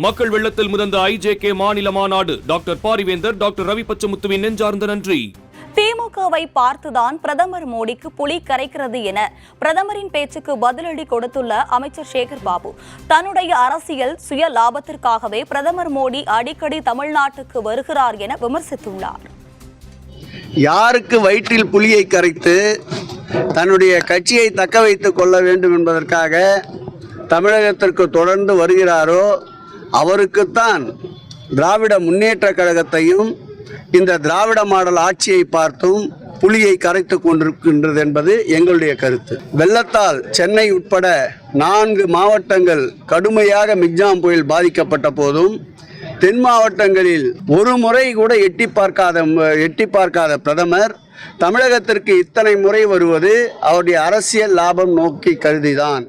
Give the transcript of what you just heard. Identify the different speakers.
Speaker 1: மக்கள் வெள்ளத்தில் முதந்த ஐஜேகே மாநில மாநாடு. டாக்டர் பாரிவேந்தர், டாக்டர் ரவி பச்சமுத்துவின் நெஞ்சார்ந்த நன்றி.
Speaker 2: திமுகவை பார்த்துதான் பிரதமர் மோடிக்கு புலி கரைக்கிறது என பிரதமரின் பேச்சுக்கு பதிலடி கொடுத்துள்ள அமைச்சர் சேகர் பாபு, தன்னுடைய அரசியல் சுய லாபத்திற்காகவே பிரதமர் மோடி அடிக்கடி தமிழ்நாட்டுக்கு வருகிறார் என விமர்சித்துள்ளார்.
Speaker 3: யாருக்கு வயிற்றில் புலியை கரைத்து தன்னுடைய கட்சியை தக்க வைத்துக் கொள்ள வேண்டும் என்பதற்காக தமிழகத்திற்கு தொடர்ந்து வருகிறாரோ அவருக்குத்தான் திராவிட முன்னேற்ற கழகத்தையும் இந்த திராவிட மாடல் ஆட்சியை பார்த்தும் புலியை கரைத்து கொண்டிருக்கின்றது என்பது எங்களுடைய கருத்து. வெள்ளத்தால் சென்னை உட்பட 4 மாவட்டங்கள் கடுமையாக மிக்ஜாம் புயல் பாதிக்கப்பட்ட போதும் தென் மாவட்டங்களில் ஒரு முறை கூட எட்டி பார்க்காத பிரதமர் தமிழகத்திற்கு இத்தனை முறை வருவது அவருடைய அரசியல் லாபம் நோக்கி கருதிதான்.